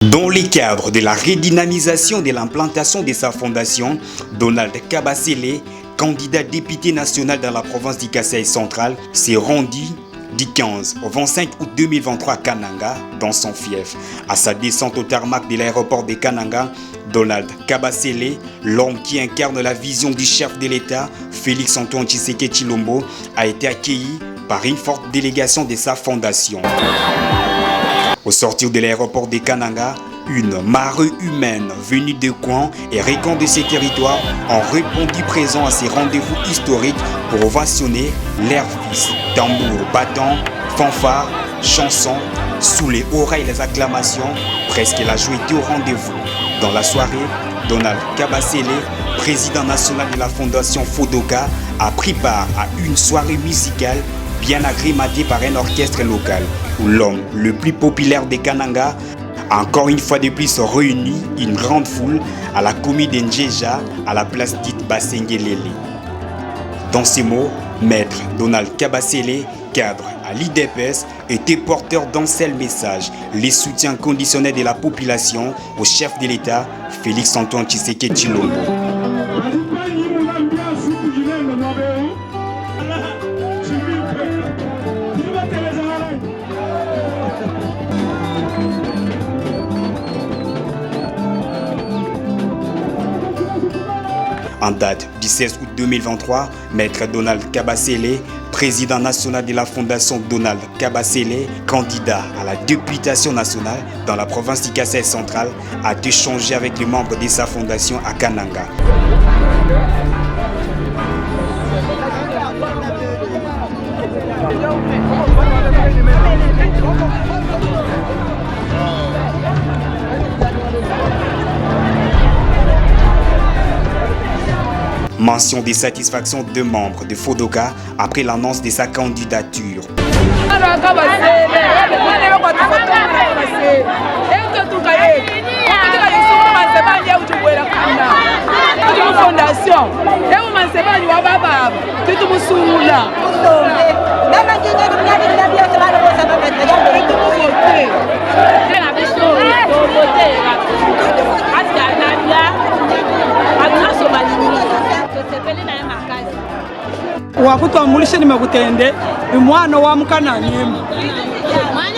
Dans le cadre de la redynamisation de l'implantation de sa fondation, Donald Kabasele, candidat député national dans la province du Kasaï central, s'est rendu du 15 au 25 août 2023 à Kananga, dans son fief. À sa descente au tarmac de l'aéroport de Kananga, Donald Kabasele, l'homme qui incarne la vision du chef de l'État, Félix Antoine Tshisekedi Tshilombo, a été accueilli par une forte délégation de sa fondation. Au sortir de l'aéroport de Kananga, une marée humaine venue de coins et régions de ces territoires ont répondu présent à ces rendez-vous historiques pour ovationner leurs fils. Tambours, bâtons, fanfares, chansons, sous les oreilles les acclamations, presque la joie était au rendez-vous. Dans la soirée, Donald Kabasele, président national de la fondation Fodoka, a pris part à une soirée musicale bien agrémentée par un orchestre local, où l'homme le plus populaire de Kananga a encore une fois de plus réuni une grande foule à la commune d'Njeja, à la place dite Basengelele. Dans ces mots, maître Donald Kabasele, cadre à l'IDPS, était porteur d'un seul message, les soutiens conditionnels de la population au chef de l'État, Félix Antoine Tshisekedi Tshilombo. En date du 16 août 2023, maître Donald Kabasele, président national de la fondation Donald Kabasele, candidat à la députation nationale dans la province du Kasaï central, a échangé avec les membres de sa fondation à Kananga. Mention de satisfaction de membres de Fodoka après l'annonce de sa candidature. wakutambulisha nimekutende mwana wa mukana ngemu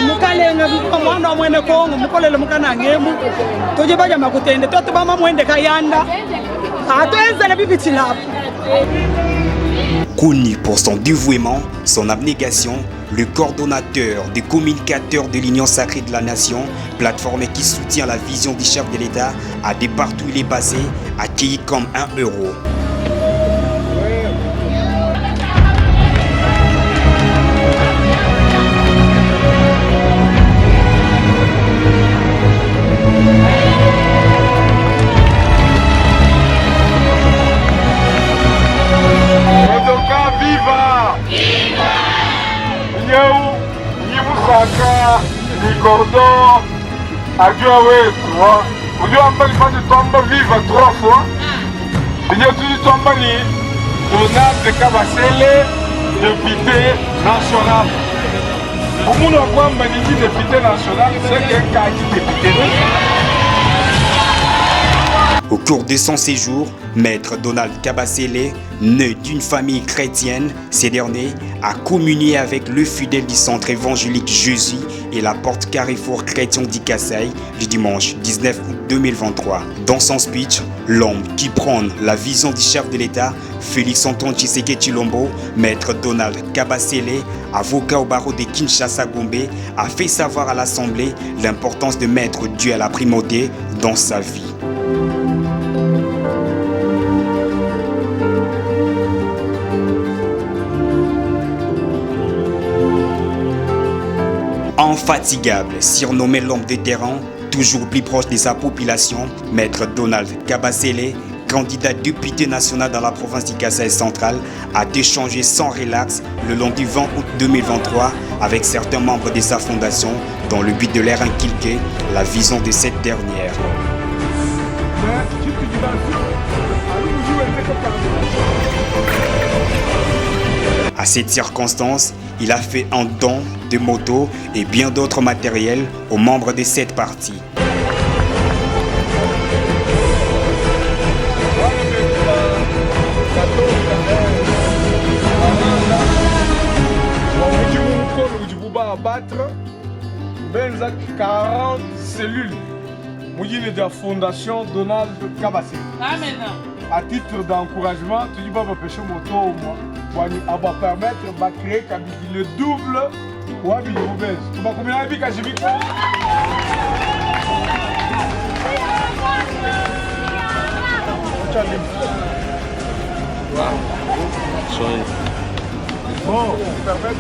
mukalenga mwana wa mwene kongo mukolele mukana ngemu toje baja makutende toto bama mwende kayanda atoenzele bibitilapo. Connu pour son dévouement, son abnégation, le coordonnateur des communicateurs de l'Union sacrée de la nation, plateforme qui soutient la vision du chef de l'État, a de partout où il est passé, accueilli comme un héros. Cordon, adieu wetu, unajua mbali fanya tomba viva 3 fois. Ndio tulitomba ni Donald Kabasele, député national. Umuntu kwamba ni député national, c'est quelqu'un qui est député. Au cours de son séjour, maître Donald Kabasele, né d'une famille chrétienne, ce dernier a communié avec le fidèle du centre évangélique Jésus et la porte Carrefour chrétien du Kasaï du dimanche 19 août 2023. Dans son speech, l'homme qui prône la vision du chef de l'État, Félix Antoine Tshisekedi Tshilombo, maître Donald Kabasele, avocat au barreau de Kinshasa-Gombe, a fait savoir à l'Assemblée l'importance de mettre Dieu à la primauté dans sa vie. Infatigable, surnommé l'homme de terrain, toujours plus proche de sa population, maître Donald Kabasele, candidat député national dans la province du Kasaï central, a échangé sans relax le long du 20 août 2023 avec certains membres de sa fondation dans le but de leur inculquer la vision de cette dernière. À cette circonstance, il a fait un don de motos et bien d'autres matériels aux membres de cette partie. abattre 40 cellules de la Fondation Donald Kabasele. Amen. À titre d'encouragement, tu dis pas pêcher moto pour permettre de créer le double ou la mauvaise. Tu vas combien de temps que bon, permettre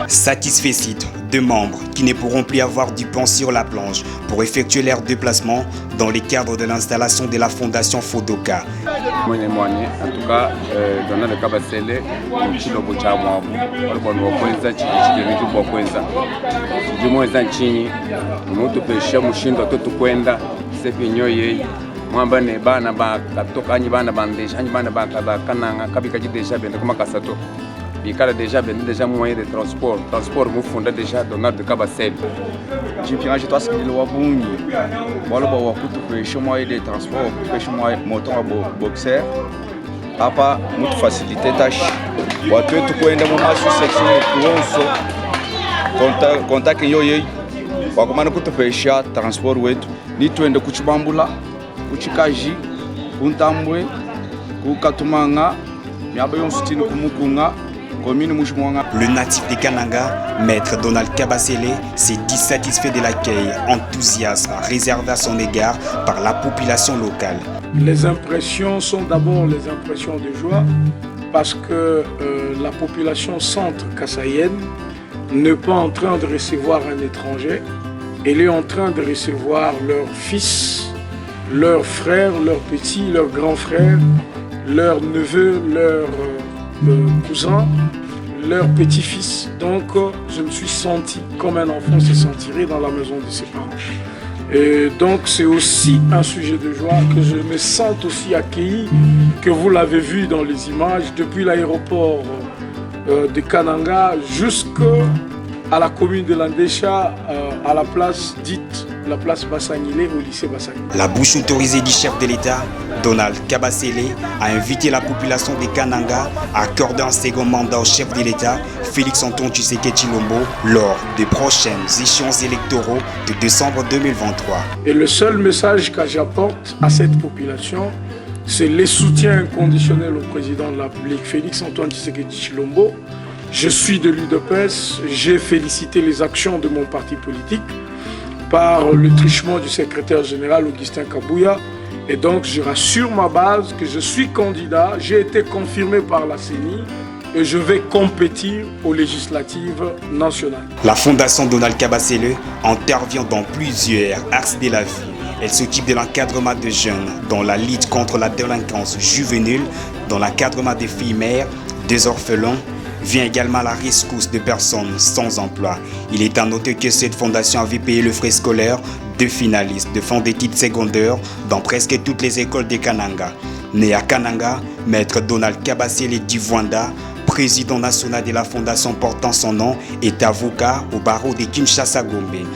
Satisfait de membres qui ne pourront plus avoir du pain sur la planche pour effectuer leur déplacement dans le cadre de l'installation de la Fondation Fodoka. En tout cas, Donald Kabasele, mwamba ne bana ba katoka anyi bana bandesha anyi bana ba kananga kabika déjà bende kuma kasato bikala déjà bende déjà moyen de transport mu funda déjà Donald Kabasele jipirage toi ce qu'il wa bungi wala ba wakutu pe moyen de transport pe moyen moteur boxer hapa mutu faciliter tâche watu wetu kwenda mu masu section tuonso contact yoye wakomana kutupesha transport wetu ni twende kuchibambula kuchikaji kuntambwe kukatumanga myaba yonsutini kumukunga commune mushimwanga. Le natif de Kananga, maître Donald Kabasele, s'est dit satisfait de l'accueil enthousiaste réservé à son égard par la population locale. Les impressions sont d'abord les impressions de joie parce que la population centre-kassaïenne n'est pas en train de recevoir un étranger, elle est en train de recevoir leurs fils, leurs frères, leurs petits, leurs grands frères, leurs neveux, leurs cousins, leurs petits-fils. Donc je me suis senti comme un enfant se sentirait dans la maison de ses parents. Et donc c'est aussi un sujet de joie que je me sente aussi accueilli, que vous l'avez vu dans les images, depuis l'aéroport de Kananga jusqu'à la commune de Landécha, à la place dite la place Bassangilé, au lycée Bassangilé. La bouche autorisée du chef de l'État, Donald Kabasele, a invité la population de Kananga à accorder un second mandat au chef de l'État, Félix-Antoine Tshisekedi Tshilombo, lors des prochaines échéances électoraux de décembre 2023. Et le seul message que j'apporte à cette population, c'est le soutien inconditionnel au président de la République, Félix-Antoine Tshisekedi Tshilombo. Je suis de l'UDPS, j'ai félicité les actions de mon parti politique par le truchement du secrétaire général Augustin Kabouya. Et donc je rassure ma base que je suis candidat, j'ai été confirmé par la CENI et je vais compétir aux législatives nationales. La Fondation Donald Kabasele intervient dans plusieurs axes de la vie. Elle s'occupe de l'encadrement de jeunes, dans la lutte contre la délinquance juvénile, dans l'encadrement des filles mères, des orphelins, vient également la rescousse de personnes sans emploi. Il est à noter que cette fondation avait payé le frais scolaire de finalistes de fin d'études secondaires dans presque toutes les écoles de Kananga. Né à Kananga, maître Donald Kabasele Divwanda, président national de la fondation portant son nom, est avocat au barreau de Kinshasa-Gombe.